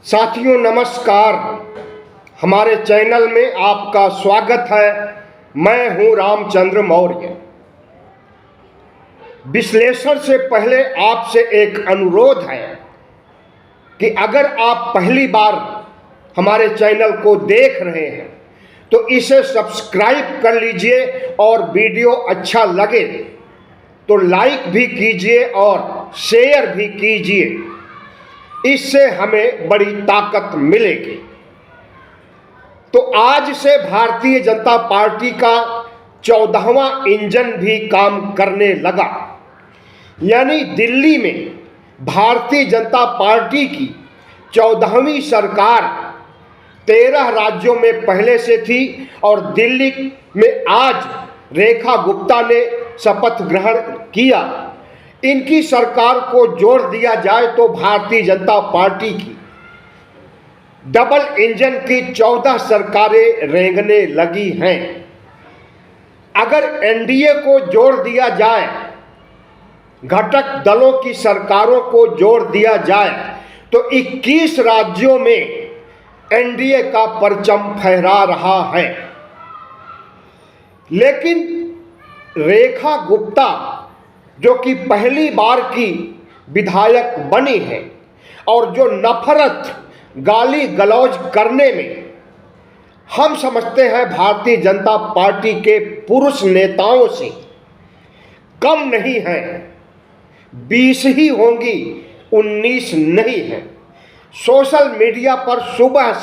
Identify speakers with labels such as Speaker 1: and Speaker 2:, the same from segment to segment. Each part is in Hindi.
Speaker 1: साथियों नमस्कार। हमारे चैनल में आपका स्वागत है। मैं हूं रामचंद्र मौर्य। विश्लेषण से पहले आपसे एक अनुरोध है कि अगर आप पहली बार हमारे चैनल को देख रहे हैं तो इसे सब्सक्राइब कर लीजिए और वीडियो अच्छा लगे तो लाइक भी कीजिए और शेयर भी कीजिए। इससे हमें बड़ी ताकत मिलेगी। तो आज से भारतीय जनता पार्टी का 14वां इंजन भी काम करने लगा। यानी दिल्ली में भारतीय जनता पार्टी की 14वीं सरकार 13 राज्यों में पहले से थी और दिल्ली में आज रेखा गुप्ता ने शपथ ग्रहण किया। इनकी सरकार को जोड़ दिया जाए तो भारतीय जनता पार्टी की डबल इंजन की 14 सरकारें रेंगने लगी हैं। अगर एनडीए को जोड़ दिया जाए, घटक दलों की सरकारों को जोड़ दिया जाए तो 21 राज्यों में एनडीए का परचम फहरा रहा है। लेकिन रेखा गुप्ता जो कि पहली बार की विधायक बनी है और जो नफरत गाली गलौज करने में हम समझते हैं भारतीय जनता पार्टी के पुरुष नेताओं से कम नहीं है, 20 ही होंगी, 19 नहीं है। सोशल मीडिया पर सुबह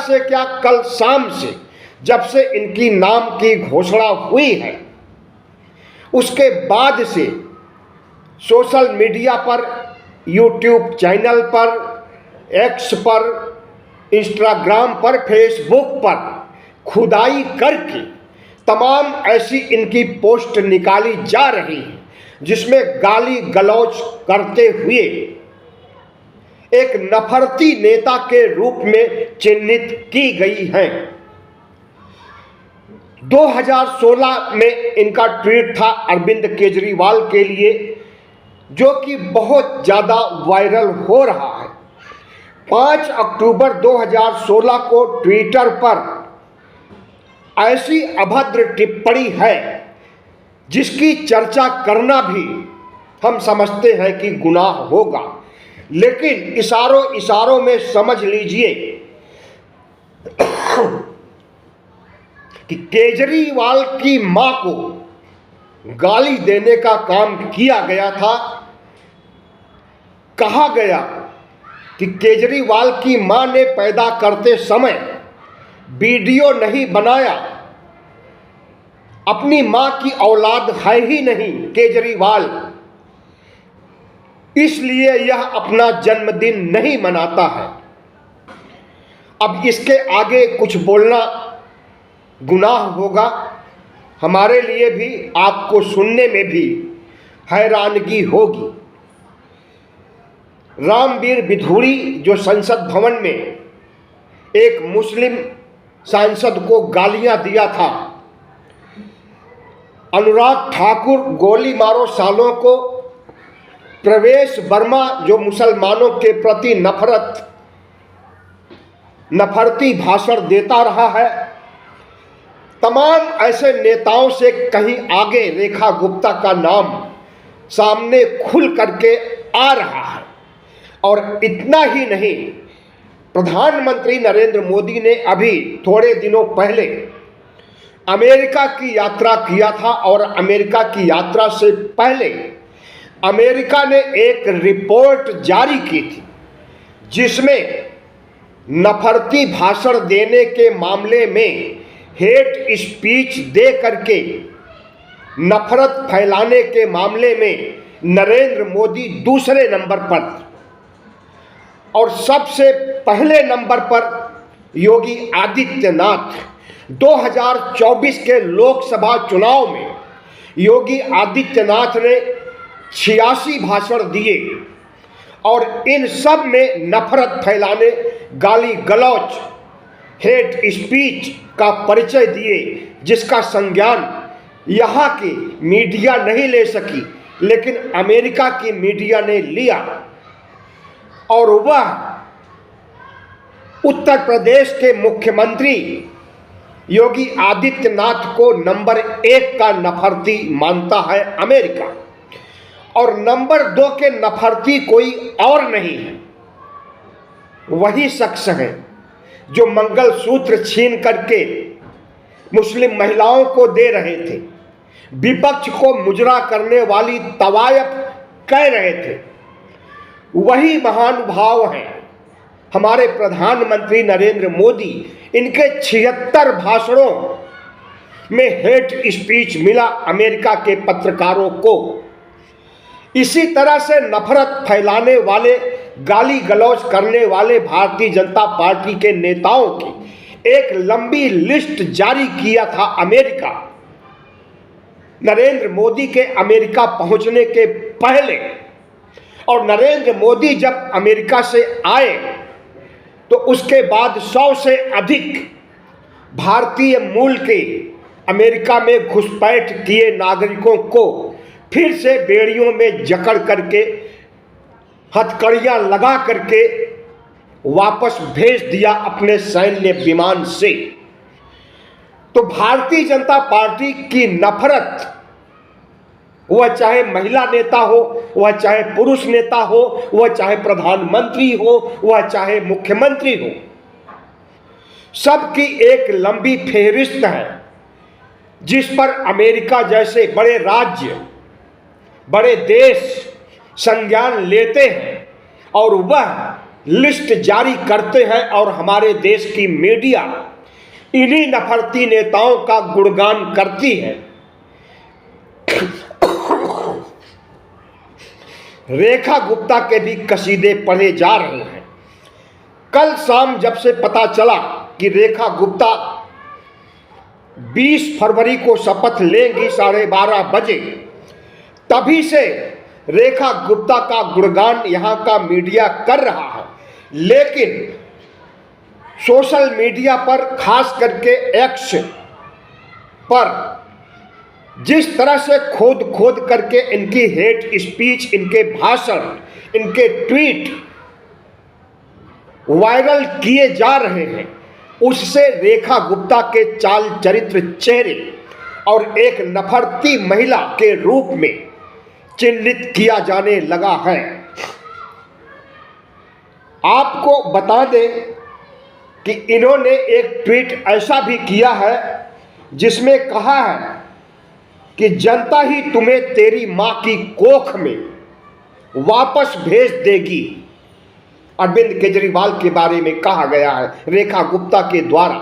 Speaker 1: से क्या कल शाम से जब से इनकी नाम की घोषणा हुई है उसके बाद से सोशल मीडिया पर, यूट्यूब चैनल पर, एक्स पर, इंस्टाग्राम पर, फेसबुक पर खुदाई करके तमाम ऐसी इनकी पोस्ट निकाली जा रही है जिसमें गाली गलौज करते हुए एक नफरती नेता के रूप में चिन्हित की गई हैं। 2016 में इनका ट्वीट था अरविंद केजरीवाल के लिए जो कि बहुत ज़्यादा वायरल हो रहा है। 5 अक्टूबर 2016 को ट्विटर पर ऐसी अभद्र टिप्पणी है जिसकी चर्चा करना भी हम समझते हैं कि गुनाह होगा। लेकिन इशारों में समझ लीजिए कि केजरीवाल की मां को गाली देने का काम किया गया था। कहा गया कि केजरीवाल की मां ने पैदा करते समय वीडियो नहीं बनाया, अपनी मां की औलाद है ही नहीं केजरीवाल, इसलिए यह अपना जन्मदिन नहीं मनाता है। अब इसके आगे कुछ बोलना गुनाह होगा। हमारे लिए भी, आपको सुनने में भी हैरानगी होगी। रामवीर बिधूड़ी जो संसद भवन में एक मुस्लिम सांसद को गालियां दिया था, अनुराग ठाकुर गोली मारो सालों को, प्रवेश वर्मा जो मुसलमानों के प्रति नफरती भाषण देता रहा है, तमाम ऐसे नेताओं से कहीं आगे रेखा गुप्ता का नाम सामने खुल करके आ रहा है। और इतना ही नहीं, प्रधानमंत्री नरेंद्र मोदी ने अभी थोड़े दिनों पहले अमेरिका की यात्रा किया था और अमेरिका की यात्रा से पहले अमेरिका ने एक रिपोर्ट जारी की थी जिसमें नफरती भाषण देने के मामले में, हेट स्पीच दे करके नफरत फैलाने के मामले में नरेंद्र मोदी दूसरे नंबर पर और सबसे पहले नंबर पर योगी आदित्यनाथ। 2024 के लोकसभा चुनाव में योगी आदित्यनाथ ने 86 भाषण दिए और इन सब में नफरत फैलाने, गाली गलौज, हेट स्पीच का परिचय दिए जिसका संज्ञान यहाँ की मीडिया नहीं ले सकी लेकिन अमेरिका की मीडिया ने लिया। और वह उत्तर प्रदेश के मुख्यमंत्री योगी आदित्यनाथ को नंबर 1 का नफरती मानता है अमेरिका, और नंबर 2 के नफरती कोई और नहीं है, वही शख्स हैं जो मंगलसूत्र छीन करके मुस्लिम महिलाओं को दे रहे थे, विपक्ष को मुजरा करने वाली तवायफ कह रहे थे। वही महानुभाव हैं हमारे प्रधानमंत्री नरेंद्र मोदी। इनके 76 भाषणों में हेट स्पीच मिला अमेरिका के पत्रकारों को। इसी तरह से नफरत फैलाने वाले, गाली गलौज करने वाले भारतीय जनता पार्टी के नेताओं की एक लंबी लिस्ट जारी किया था अमेरिका। नरेंद्र मोदी के अमेरिका पहुंचने के पहले, और नरेंद्र मोदी जब अमेरिका से आए तो उसके बाद 100 से अधिक भारतीय मूल के अमेरिका में घुसपैठ किए नागरिकों को फिर से बेड़ियों में जकड़ करके, हथकड़ियां लगा करके वापस भेज दिया अपने सैन्य विमान से। तो भारतीय जनता पार्टी की नफरत, वह चाहे महिला नेता हो, वह चाहे पुरुष नेता हो, वह चाहे प्रधानमंत्री हो, वह चाहे मुख्यमंत्री हो, सबकी एक लंबी फेहरिस्त है जिस पर अमेरिका जैसे बड़े राज्य, बड़े देश संज्ञान लेते हैं और वह लिस्ट जारी करते हैं, और हमारे देश की मीडिया इन्हीं नफरती नेताओं का गुणगान करती है। रेखा गुप्ता के भी कसीदे पढ़े जा रहे हैं। कल शाम जब से पता चला कि रेखा गुप्ता 20 फरवरी को शपथ लेंगी 12:30 बजे, तभी से रेखा गुप्ता का गुणगान यहां का मीडिया कर रहा है। लेकिन सोशल मीडिया पर, खास करके एक्स पर, जिस तरह से खोद खोद करके इनकी हेट स्पीच, इनके भाषण, इनके ट्वीट वायरल किए जा रहे हैं, उससे रेखा गुप्ता के चाल चरित्र, चेहरे और एक नफरती महिला के रूप में चिन्हित किया जाने लगा है। आपको बता दें कि इन्होंने एक ट्वीट ऐसा भी किया है जिसमें कहा है कि जनता ही तुम्हें तेरी मां की कोख में वापस भेज देगी। अरविंद केजरीवाल के बारे में कहा गया है रेखा गुप्ता के द्वारा।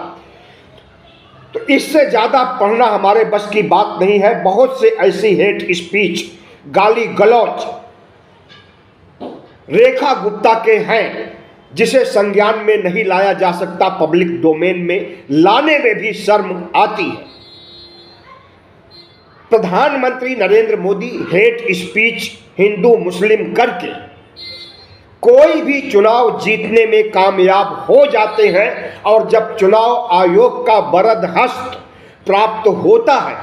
Speaker 1: तो इससे ज़्यादा पढ़ना हमारे बस की बात नहीं है। बहुत से ऐसी हेट स्पीच, गाली गलौज रेखा गुप्ता के हैं जिसे संज्ञान में नहीं लाया जा सकता, पब्लिक डोमेन में लाने में भी शर्म आती है। प्रधानमंत्री नरेंद्र मोदी हेट स्पीच हिंदू मुस्लिम करके कोई भी चुनाव जीतने में कामयाब हो जाते हैं, और जब चुनाव आयोग का वरद हस्त प्राप्त होता है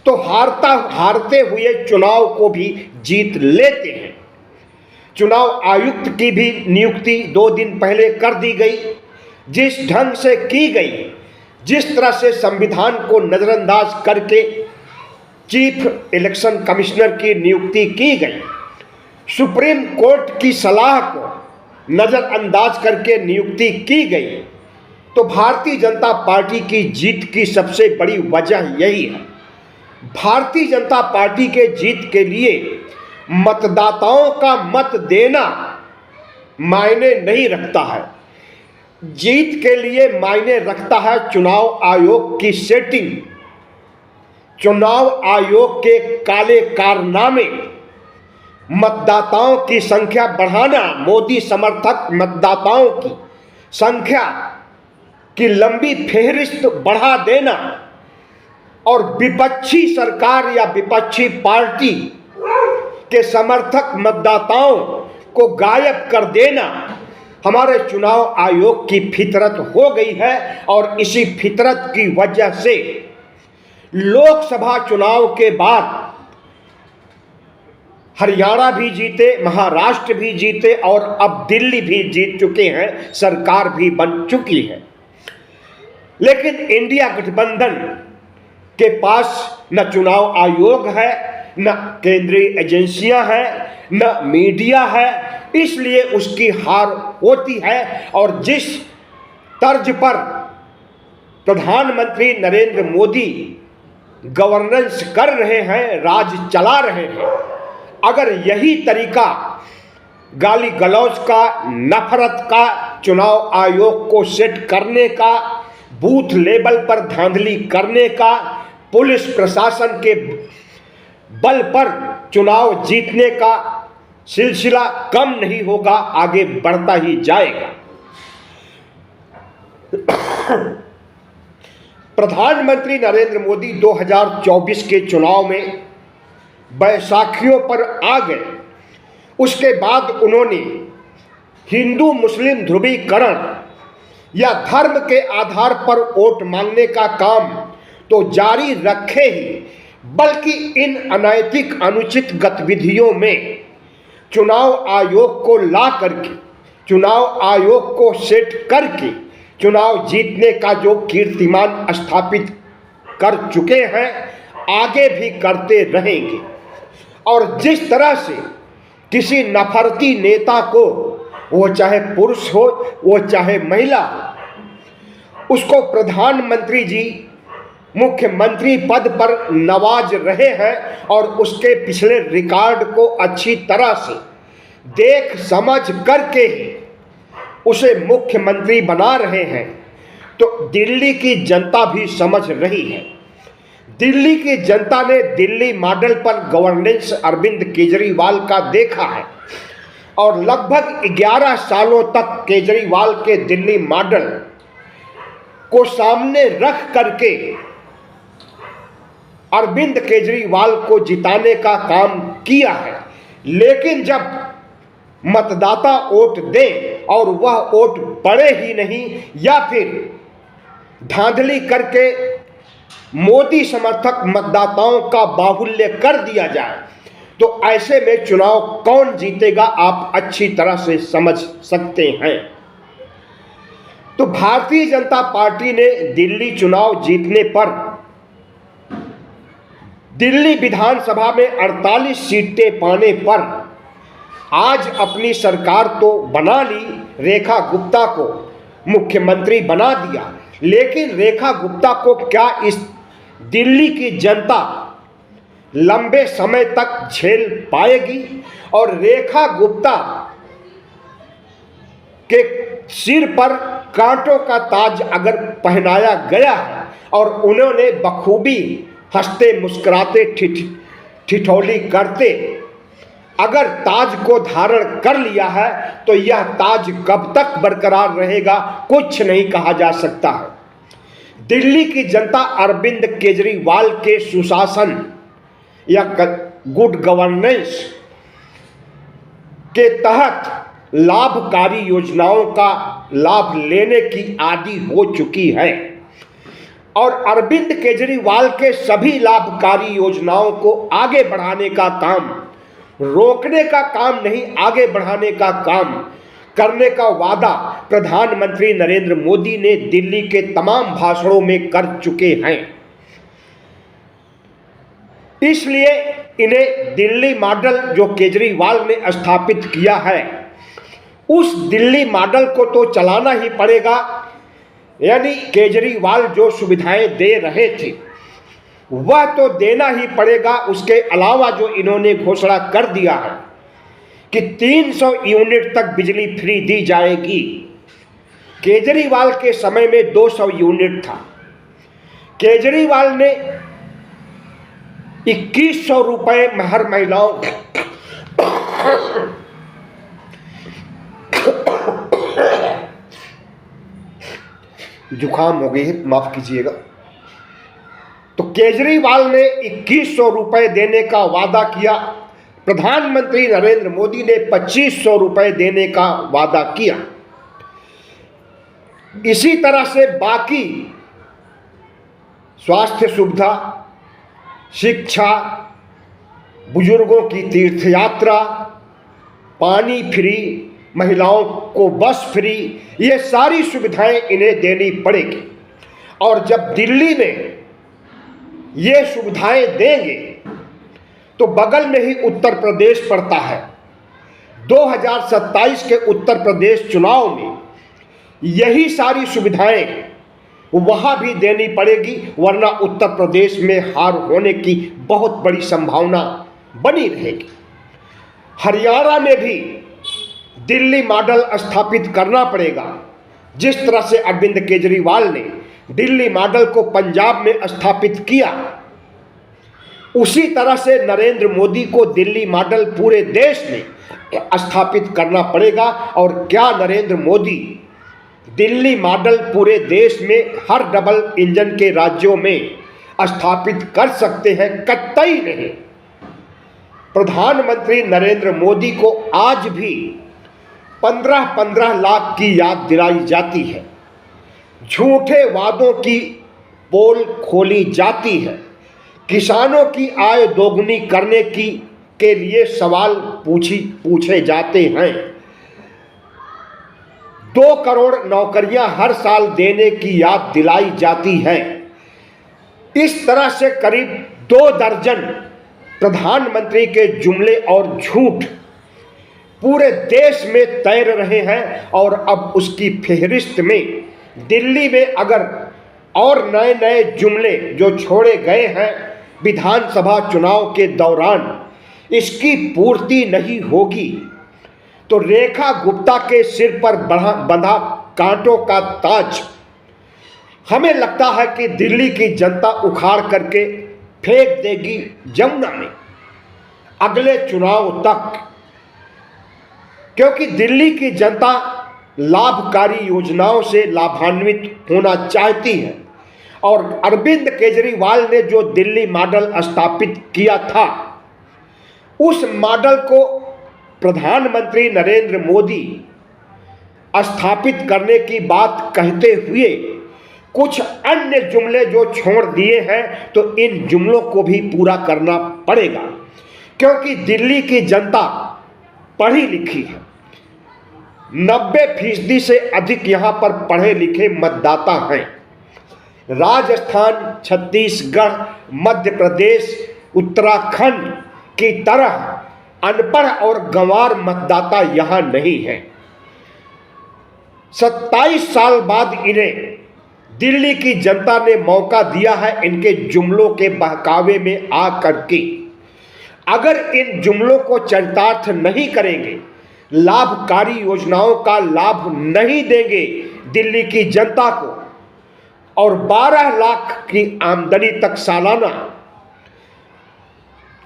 Speaker 1: तो हारते हुए चुनाव को भी जीत लेते हैं। चुनाव आयुक्त की भी नियुक्ति 2 दिन पहले कर दी गई। जिस ढंग से की गई, जिस तरह से संविधान को नज़रअंदाज करके चीफ इलेक्शन कमिश्नर की नियुक्ति की गई, सुप्रीम कोर्ट की सलाह को नज़रअंदाज करके नियुक्ति की गई, तो भारतीय जनता पार्टी की जीत की सबसे बड़ी वजह यही है। भारतीय जनता पार्टी के जीत के लिए मतदाताओं का मत देना मायने नहीं रखता है। जीत के लिए मायने रखता है चुनाव आयोग की सेटिंग, चुनाव आयोग के काले कारनामे, मतदाताओं की संख्या बढ़ाना, मोदी समर्थक मतदाताओं की संख्या की लंबी फेहरिस्त बढ़ा देना, और विपक्षी सरकार या विपक्षी पार्टी के समर्थक मतदाताओं को गायब कर देना हमारे चुनाव आयोग की फितरत हो गई है। और इसी फितरत की वजह से लोकसभा चुनाव के बाद हरियाणा भी जीते, महाराष्ट्र भी जीते और अब दिल्ली भी जीत चुके हैं, सरकार भी बन चुकी है। लेकिन इंडिया गठबंधन के पास न चुनाव आयोग है, न केंद्रीय एजेंसियां हैं, न मीडिया है, इसलिए उसकी हार होती है। और जिस तर्ज पर प्रधानमंत्री नरेंद्र मोदी गवर्नेंस कर रहे हैं, राज चला रहे हैं, अगर यही तरीका गाली गलौज का, नफरत का, चुनाव आयोग को सेट करने का, बूथ लेवल पर धांधली करने का, पुलिस प्रशासन के बल पर चुनाव जीतने का सिलसिला कम नहीं होगा, आगे बढ़ता ही जाएगा। प्रधानमंत्री नरेंद्र मोदी 2024 के चुनाव में बैसाखियों पर आ गए। उसके बाद उन्होंने हिंदू मुस्लिम ध्रुवीकरण या धर्म के आधार पर वोट मांगने का काम तो जारी रखे ही, बल्कि इन अनैतिक अनुचित गतिविधियों में चुनाव आयोग को ला करके, चुनाव आयोग को सेट करके चुनाव जीतने का जो कीर्तिमान स्थापित कर चुके हैं, आगे भी करते रहेंगे। और जिस तरह से किसी नफरती नेता को, वो चाहे पुरुष हो, वो चाहे महिला, उसको प्रधानमंत्री जी मुख्यमंत्री पद पर नवाज रहे हैं और उसके पिछले रिकॉर्ड को अच्छी तरह से देख समझ करके ही उसे मुख्यमंत्री बना रहे हैं, तो दिल्ली की जनता भी समझ रही है। दिल्ली की जनता ने दिल्ली मॉडल पर गवर्नेंस अरविंद केजरीवाल का देखा है और लगभग 11 सालों तक केजरीवाल के दिल्ली मॉडल को सामने रख करके अरविंद केजरीवाल को जिताने का काम किया है। लेकिन जब मतदाता वोट दे और वह वोट पड़े ही नहीं या फिर धांधली करके मोदी समर्थक मतदाताओं का बाहुल्य कर दिया जाए, तो ऐसे में चुनाव कौन जीतेगा, आप अच्छी तरह से समझ सकते हैं। तो भारतीय जनता पार्टी ने दिल्ली चुनाव जीतने पर दिल्ली विधानसभा में 48 सीटें पाने पर आज अपनी सरकार तो बना ली, रेखा गुप्ता को मुख्यमंत्री बना दिया। लेकिन रेखा गुप्ता को क्या इस दिल्ली की जनता लंबे समय तक झेल पाएगी? और रेखा गुप्ता के सिर पर कांटों का ताज अगर पहनाया गया है और उन्होंने बखूबी हंसते मुस्कुराते ठिठोली करते अगर ताज को धारण कर लिया है, तो यह ताज कब तक बरकरार रहेगा, कुछ नहीं कहा जा सकता है। दिल्ली की जनता अरविंद केजरीवाल के सुशासन या गुड गवर्नेंस के तहत लाभकारी योजनाओं का लाभ लेने की आदी हो चुकी है और अरविंद केजरीवाल के सभी लाभकारी योजनाओं को आगे बढ़ाने का काम, रोकने का काम नहीं, आगे बढ़ाने का काम करने का वादा प्रधानमंत्री नरेंद्र मोदी ने दिल्ली के तमाम भाषणों में कर चुके हैं। इसलिए इन्हें दिल्ली मॉडल जो केजरीवाल ने स्थापित किया है, उस दिल्ली मॉडल को तो चलाना ही पड़ेगा। यानी केजरीवाल जो सुविधाएं दे रहे थे वह तो देना ही पड़ेगा। उसके अलावा जो इन्होंने घोषणा कर दिया है कि 300 यूनिट तक बिजली फ्री दी जाएगी, केजरीवाल के समय में 200 यूनिट था। केजरीवाल ने 2100 रुपए हर महिलाओं जुकाम हो गई है, माफ कीजिएगा। तो केजरीवाल ने 2100 रुपए देने का वादा किया, प्रधानमंत्री नरेंद्र मोदी ने 2500 रुपए देने का वादा किया। इसी तरह से बाकी स्वास्थ्य सुविधा, शिक्षा, बुजुर्गों की तीर्थ यात्रा, पानी फ्री, महिलाओं को बस फ्री, ये सारी सुविधाएं इन्हें देनी पड़ेगी। और जब दिल्ली में ये सुविधाएं देंगे तो बगल में ही उत्तर प्रदेश पड़ता है। 2027 के उत्तर प्रदेश चुनाव में यही सारी सुविधाएं वहां भी देनी पड़ेगी, वरना उत्तर प्रदेश में हार होने की बहुत बड़ी संभावना बनी रहेगी। हरियाणा में भी दिल्ली मॉडल स्थापित करना पड़ेगा। जिस तरह से अरविंद केजरीवाल ने दिल्ली मॉडल को पंजाब में स्थापित किया, उसी तरह से नरेंद्र मोदी को दिल्ली मॉडल पूरे देश में स्थापित करना पड़ेगा। और क्या नरेंद्र मोदी दिल्ली मॉडल पूरे देश में हर डबल इंजन के राज्यों में स्थापित कर सकते हैं? कतई नहीं। प्रधानमंत्री नरेंद्र मोदी को आज भी 15-15 लाख की याद दिलाई जाती है, झूठे वादों की पोल खोली जाती है, किसानों की आय दोगुनी करने के लिए सवाल पूछे जाते हैं, 2 करोड़ नौकरियां हर साल देने की याद दिलाई जाती है। इस तरह से करीब 2 दर्जन प्रधानमंत्री के जुमले और झूठ पूरे देश में तैर रहे हैं। और अब उसकी फेहरिस्त में दिल्ली में अगर और नए नए जुमले जो छोड़े गए हैं विधानसभा चुनाव के दौरान, इसकी पूर्ति नहीं होगी तो रेखा गुप्ता के सिर पर बंधा कांटों का ताज हमें लगता है कि दिल्ली की जनता उखाड़ करके फेंक देगी जमुना में अगले चुनाव तक, क्योंकि दिल्ली की जनता लाभकारी योजनाओं से लाभान्वित होना चाहती है। और अरविंद केजरीवाल ने जो दिल्ली मॉडल स्थापित किया था, उस मॉडल को प्रधानमंत्री नरेंद्र मोदी स्थापित करने की बात कहते हुए कुछ अन्य जुमले जो छोड़ दिए हैं, तो इन जुमलों को भी पूरा करना पड़ेगा, क्योंकि दिल्ली की जनता पढ़ी लिखी है। 90% से अधिक यहाँ पर पढ़े लिखे मतदाता हैं। राजस्थान, छत्तीसगढ़, मध्य प्रदेश, उत्तराखंड की तरह अनपढ़ और गंवार मतदाता यहाँ नहीं है। 27 साल बाद इन्हें दिल्ली की जनता ने मौका दिया है इनके जुमलों के बहकावे में आ करके। अगर इन जुमलों को चरितार्थ नहीं करेंगे, लाभकारी योजनाओं का लाभ नहीं देंगे दिल्ली की जनता को, और 12 लाख की आमदनी तक सालाना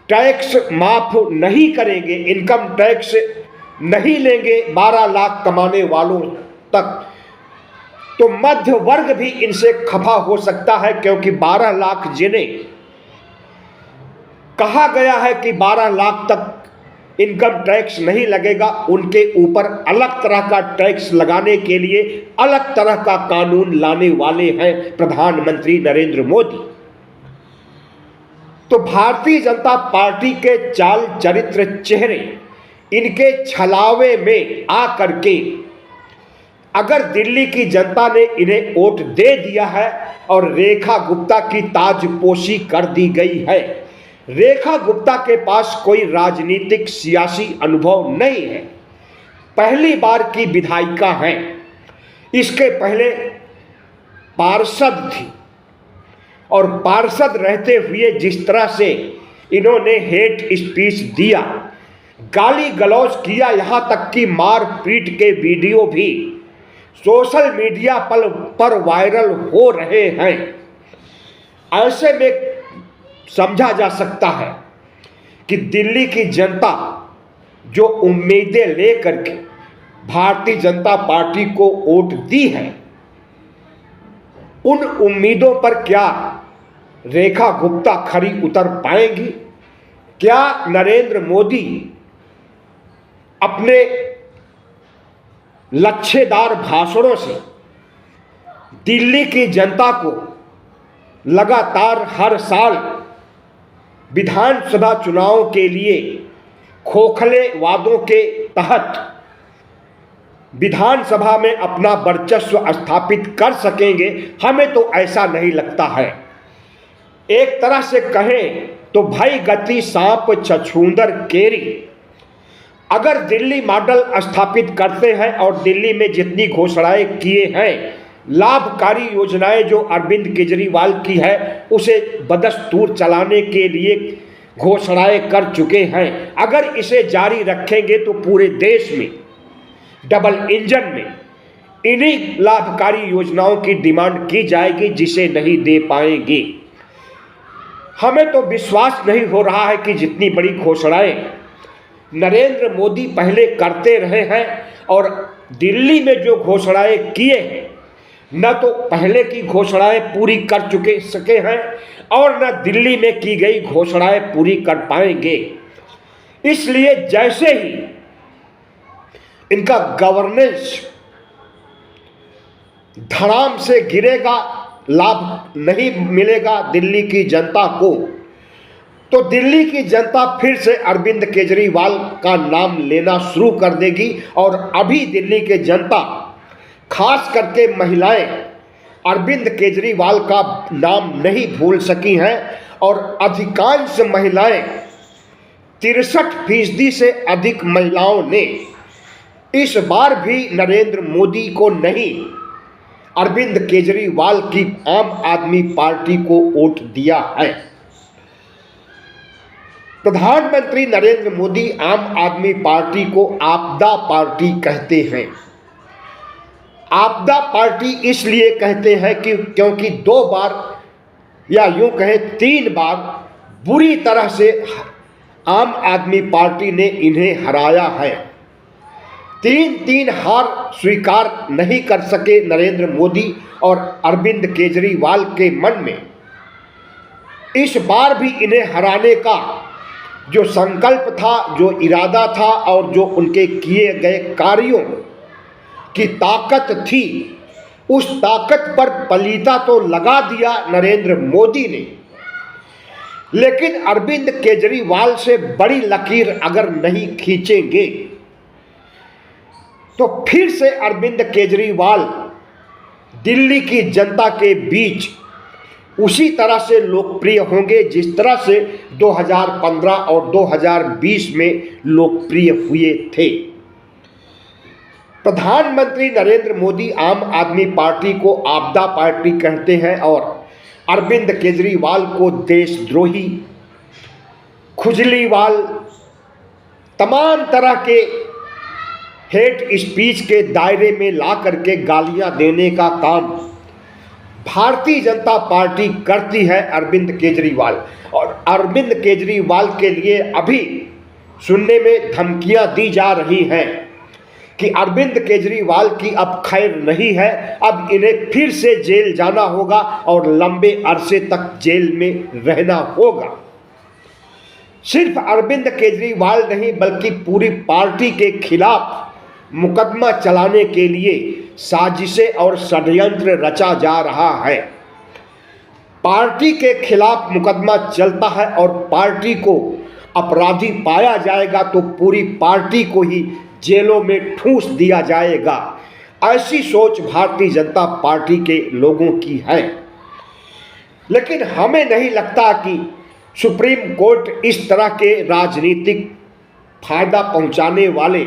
Speaker 1: टैक्स माफ नहीं करेंगे, इनकम टैक्स नहीं लेंगे 12 लाख कमाने वालों तक, तो मध्य वर्ग भी इनसे खफा हो सकता है। क्योंकि 12 लाख जिन्हें कहा गया है कि 12 लाख तक इनकम टैक्स नहीं लगेगा, उनके ऊपर अलग तरह का टैक्स लगाने के लिए अलग तरह का कानून लाने वाले हैं प्रधानमंत्री नरेंद्र मोदी। तो भारतीय जनता पार्टी के चाल चरित्र चेहरे इनके छलावे में आ करके अगर दिल्ली की जनता ने इन्हें वोट दे दिया है और रेखा गुप्ता की ताजपोशी कर दी गई है। रेखा गुप्ता के पास कोई राजनीतिक सियासी अनुभव नहीं है, पहली बार की विधायिका हैं। इसके पहले पार्षद थी और पार्षद रहते हुए जिस तरह से इन्होंने हेट स्पीच दिया, गाली गलौज किया, यहाँ तक कि मार पीट के वीडियो भी सोशल मीडिया पर वायरल हो रहे हैं। ऐसे में समझा जा सकता है कि दिल्ली की जनता जो उम्मीदें लेकर के भारतीय जनता पार्टी को वोट दी है, उन उम्मीदों पर क्या रेखा गुप्ता खरी उतर पाएंगी? क्या नरेंद्र मोदी अपने लच्छेदार भाषणों से दिल्ली की जनता को लगातार हर साल विधानसभा चुनाव के लिए खोखले वादों के तहत विधानसभा में अपना वर्चस्व स्थापित कर सकेंगे, हमें तो ऐसा नहीं लगता है। एक तरह से कहें तो भाई गति सांप छछूंदर केरी। अगर दिल्ली मॉडल स्थापित करते हैं और दिल्ली में जितनी घोषणाएं किए हैं, लाभकारी योजनाएं जो अरविंद केजरीवाल की है, उसे बदस्तूर चलाने के लिए घोषणाएं कर चुके हैं, अगर इसे जारी रखेंगे तो पूरे देश में डबल इंजन में इन्हीं लाभकारी योजनाओं की डिमांड की जाएगी, जिसे नहीं दे पाएंगे। हमें तो विश्वास नहीं हो रहा है कि जितनी बड़ी घोषणाएं नरेंद्र मोदी पहले करते रहे हैं और दिल्ली में जो घोषणाएं किए हैं, न तो पहले की घोषणाएं पूरी कर सके हैं और न दिल्ली में की गई घोषणाएं पूरी कर पाएंगे। इसलिए जैसे ही इनका गवर्नेंस धड़ाम से गिरेगा, लाभ नहीं मिलेगा दिल्ली की जनता को, तो दिल्ली की जनता फिर से अरविंद केजरीवाल का नाम लेना शुरू कर देगी। और अभी दिल्ली की जनता, खास करके महिलाएं, अरविंद केजरीवाल का नाम नहीं भूल सकी हैं और अधिकांश महिलाएं, 63% से अधिक महिलाओं ने इस बार भी नरेंद्र मोदी को नहीं, अरविंद केजरीवाल की आम आदमी पार्टी को वोट दिया है। प्रधानमंत्री नरेंद्र मोदी आम आदमी पार्टी को आपदा पार्टी कहते हैं। आपदा पार्टी इसलिए कहते हैं कि क्योंकि 2 बार या यूं कहें 3 बार बुरी तरह से आम आदमी पार्टी ने इन्हें हराया है। 3 हार स्वीकार नहीं कर सके नरेंद्र मोदी और अरविंद केजरीवाल के मन में। इस बार भी इन्हें हराने का जो संकल्प था, जो इरादा था और जो उनके किए गए कार्यों की ताकत थी, उस ताकत पर पलीता तो लगा दिया नरेंद्र मोदी ने। लेकिन अरविंद केजरीवाल से बड़ी लकीर अगर नहीं खींचेंगे तो फिर से अरविंद केजरीवाल दिल्ली की जनता के बीच उसी तरह से लोकप्रिय होंगे जिस तरह से 2015 और 2020 में लोकप्रिय हुए थे। प्रधानमंत्री नरेंद्र मोदी आम आदमी पार्टी को आपदा पार्टी कहते हैं और अरविंद केजरीवाल को देशद्रोही, खुजलीवाल, तमाम तरह के हेट स्पीच के दायरे में ला करके गालियां देने का काम भारतीय जनता पार्टी करती है अरविंद केजरीवाल। और अरविंद केजरीवाल के लिए अभी सुनने में धमकियां दी जा रही हैं कि अरविंद केजरीवाल की अब खैर नहीं है, अब इन्हें फिर से जेल जाना होगा और लंबे अरसे तक जेल में रहना होगा। सिर्फ अरविंद केजरीवाल नहीं बल्कि पूरी पार्टी के खिलाफ मुकदमा चलाने के लिए साजिशें और षड्यंत्र रचा जा रहा है। पार्टी के खिलाफ मुकदमा चलता है और पार्टी को अपराधी पाया जाएगा तो पूरी पार्टी को ही जेलों में ठूंस दिया जाएगा। ऐसी सोच भारतीय जनता पार्टी के लोगों की है। लेकिन हमें नहीं लगता कि सुप्रीम कोर्ट इस तरह के राजनीतिक फायदा पहुंचाने वाले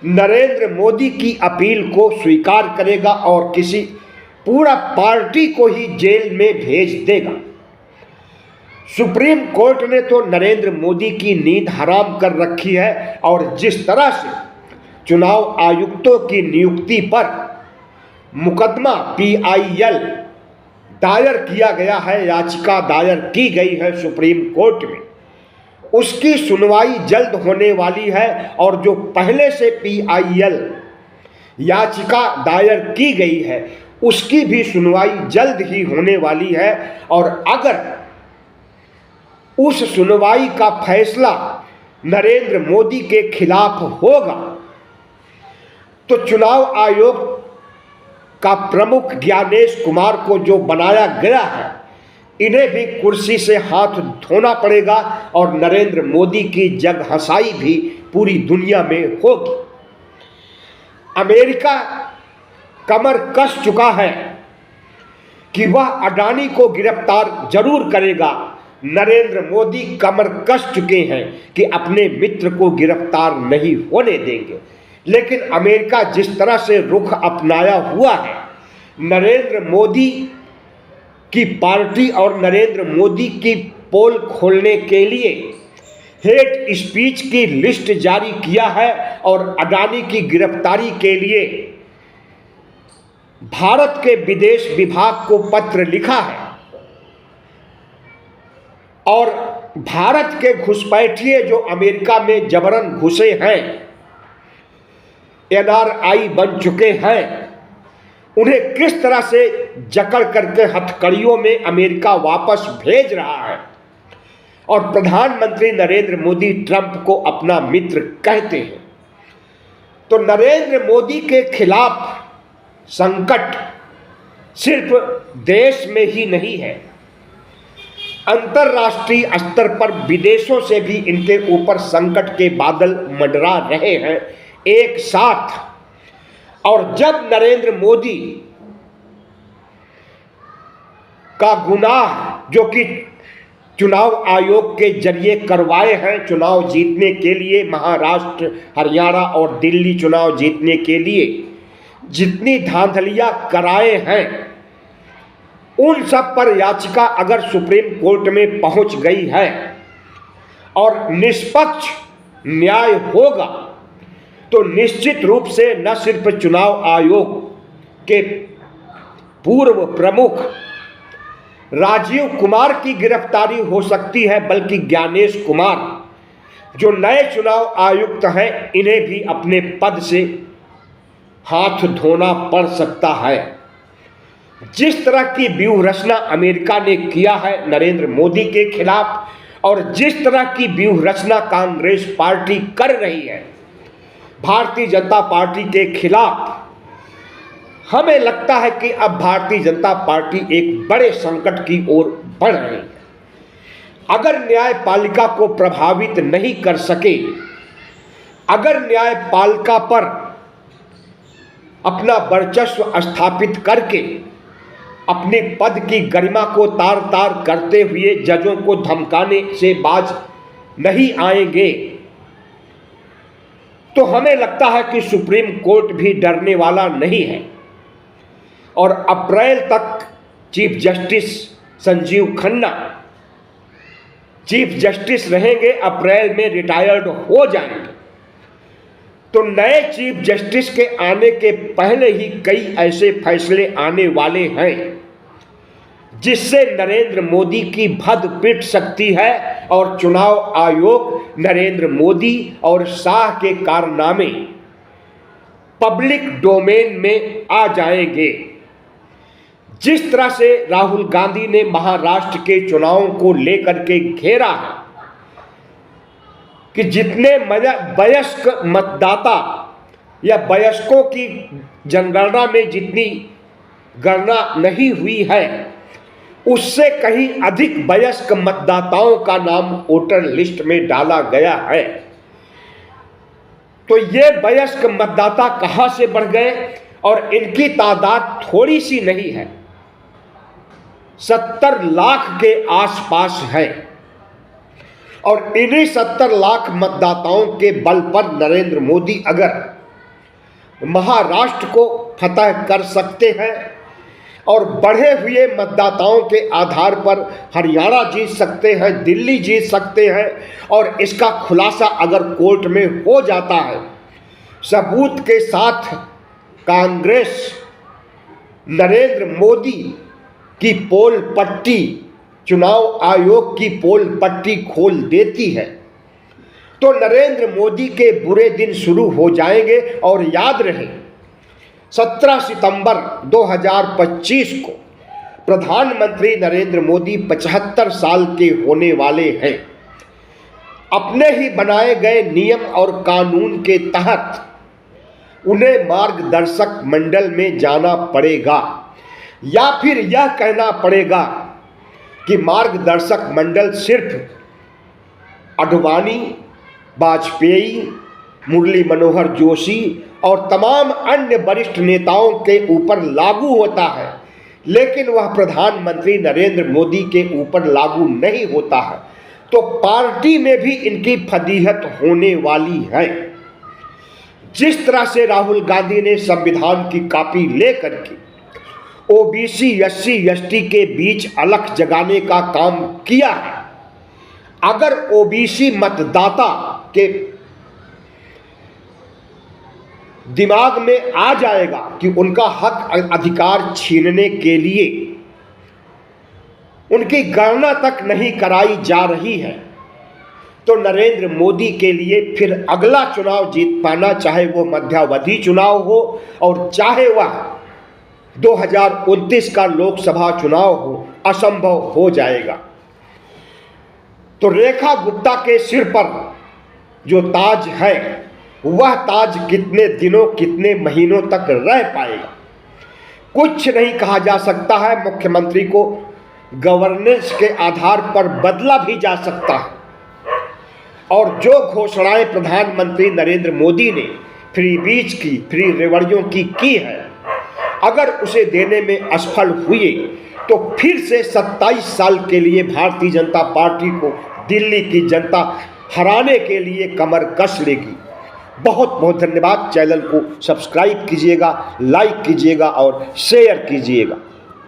Speaker 1: नरेंद्र मोदी की अपील को स्वीकार करेगा और किसी पूरा पार्टी को ही जेल में भेज देगा। सुप्रीम कोर्ट ने तो नरेंद्र मोदी की नींद हराम कर रखी है और जिस तरह से चुनाव आयुक्तों की नियुक्ति पर मुकदमा PIL दायर किया गया है, याचिका दायर की गई है सुप्रीम कोर्ट में, उसकी सुनवाई जल्द होने वाली है। और जो पहले से PIL याचिका दायर की गई है उसकी भी सुनवाई जल्द ही होने वाली है। और अगर उस सुनवाई का फैसला नरेंद्र मोदी के खिलाफ होगा तो चुनाव आयोग का प्रमुख ज्ञानेश कुमार को जो बनाया गया है इन्हें भी कुर्सी से हाथ धोना पड़ेगा और नरेंद्र मोदी की जग हंसाई भी पूरी दुनिया में होगी। अमेरिका कमर कस चुका है कि वह अडानी को गिरफ्तार जरूर करेगा। नरेंद्र मोदी कमर कस चुके हैं कि अपने मित्र को गिरफ्तार नहीं होने देंगे। लेकिन अमेरिका जिस तरह से रुख अपनाया हुआ है, नरेंद्र मोदी की पार्टी और नरेंद्र मोदी की पोल खोलने के लिए हेट स्पीच की लिस्ट जारी किया है और अडानी की गिरफ्तारी के लिए भारत के विदेश विभाग को पत्र लिखा है और भारत के घुसपैठिए जो अमेरिका में जबरन घुसे हैं, NRI बन चुके हैं, उन्हें किस तरह से जकड़ करके हथकड़ियों में अमेरिका वापस भेज रहा है। और प्रधानमंत्री नरेंद्र मोदी ट्रंप को अपना मित्र कहते हैं। तो नरेंद्र मोदी के खिलाफ संकट सिर्फ देश में ही नहीं है, अंतर्राष्ट्रीय स्तर पर विदेशों से भी इनके ऊपर संकट के बादल मंडरा रहे हैं एक साथ। और जब नरेंद्र मोदी का गुनाह जो कि चुनाव आयोग के जरिए करवाए हैं, चुनाव जीतने के लिए, महाराष्ट्र, हरियाणा और दिल्ली चुनाव जीतने के लिए जितनी धांधलियां कराए हैं, उन सब पर याचिका अगर सुप्रीम कोर्ट में पहुंच गई है और निष्पक्ष न्याय होगा तो निश्चित रूप से न सिर्फ चुनाव आयोग के पूर्व प्रमुख राजीव कुमार की गिरफ्तारी हो सकती है, बल्कि ज्ञानेश कुमार जो नए चुनाव आयुक्त हैं, इन्हें भी अपने पद से हाथ धोना पड़ सकता है। जिस तरह की व्यूह रचना अमेरिका ने किया है नरेंद्र मोदी के खिलाफ और जिस तरह की व्यूह रचना कांग्रेस पार्टी कर रही है भारतीय जनता पार्टी के खिलाफ, हमें लगता है कि अब भारतीय जनता पार्टी एक बड़े संकट की ओर बढ़ रही है। अगर न्यायपालिका को प्रभावित नहीं कर सके, अगर न्यायपालिका पर अपना वर्चस्व स्थापित करके अपने पद की गरिमा को तार तार करते हुए जजों को धमकाने से बाज नहीं आएंगे, तो हमें लगता है कि सुप्रीम कोर्ट भी डरने वाला नहीं है। और अप्रैल तक chief justice Sanjeev Khanna chief justice रहेंगे, अप्रैल में रिटायर्ड हो जाएंगे। तो नए चीफ जस्टिस के आने के पहले ही कई ऐसे फैसले आने वाले हैं जिससे नरेंद्र मोदी की भद पिट सकती है और चुनाव आयोग नरेंद्र मोदी और शाह के कारनामे पब्लिक डोमेन में आ जाएंगे। जिस तरह से राहुल गांधी ने महाराष्ट्र के चुनावों को लेकर के घेरा है कि जितने वयस्क मतदाता या वयस्कों की जनगणना में जितनी गणना नहीं हुई है, उससे कहीं अधिक वयस्क मतदाताओं का नाम वोटर लिस्ट में डाला गया है। तो ये वयस्क मतदाता कहां से बढ़ गए और इनकी तादाद थोड़ी सी नहीं है, 70 लाख के आसपास है। और इन्हीं 70 लाख मतदाताओं के बल पर नरेंद्र मोदी अगर महाराष्ट्र को फतह कर सकते हैं और बढ़े हुए मतदाताओं के आधार पर हरियाणा जीत सकते हैं, दिल्ली जीत सकते हैं, और इसका खुलासा अगर कोर्ट में हो जाता है सबूत के साथ, कांग्रेस नरेंद्र मोदी की पोल पट्टी, चुनाव आयोग की पोल पट्टी खोल देती है, तो नरेंद्र मोदी के बुरे दिन शुरू हो जाएंगे। और याद रहे 17 सितंबर 2025 को प्रधानमंत्री नरेंद्र मोदी 75 साल के होने वाले हैं। अपने ही बनाए गए नियम और कानून के तहत उन्हें मार्गदर्शक मंडल में जाना पड़ेगा या फिर यह कहना पड़ेगा कि मार्गदर्शक मंडल सिर्फ आडवाणी, वाजपेयी, मुरली मनोहर जोशी और तमाम अन्य वरिष्ठ नेताओं के ऊपर लागू होता है, लेकिन वह प्रधानमंत्री नरेंद्र मोदी के ऊपर लागू नहीं होता है, तो पार्टी में भी इनकी फजीहत होने वाली है। जिस तरह से राहुल गांधी ने संविधान की कॉपी लेकर के ओबीसी, एससी, एसटी के बीच अलख जगाने का काम किया है, अगर ओबीसी मतदाता के दिमाग में आ जाएगा कि उनका हक अधिकार छीनने के लिए उनकी गणना तक नहीं कराई जा रही है, तो नरेंद्र मोदी के लिए फिर अगला चुनाव जीत पाना, चाहे वो मध्यावधि चुनाव हो और चाहे वह 2029 का लोकसभा चुनाव हो, असंभव हो जाएगा। तो रेखा गुप्ता के सिर पर जो ताज है, वह ताज कितने दिनों, कितने महीनों तक रह पाएगा, कुछ नहीं कहा जा सकता है। मुख्यमंत्री को गवर्नेंस के आधार पर बदला भी जा सकता है, और जो घोषणाएं प्रधानमंत्री नरेंद्र मोदी ने फ्री बीज की, फ्री रेवड़ियों की है, अगर उसे देने में असफल हुए तो फिर से 27 साल के लिए भारतीय जनता पार्टी को दिल्ली की जनता हराने के लिए कमर कस लेगी। बहुत बहुत धन्यवाद। चैनल को सब्सक्राइब कीजिएगा, लाइक कीजिएगा और शेयर कीजिएगा।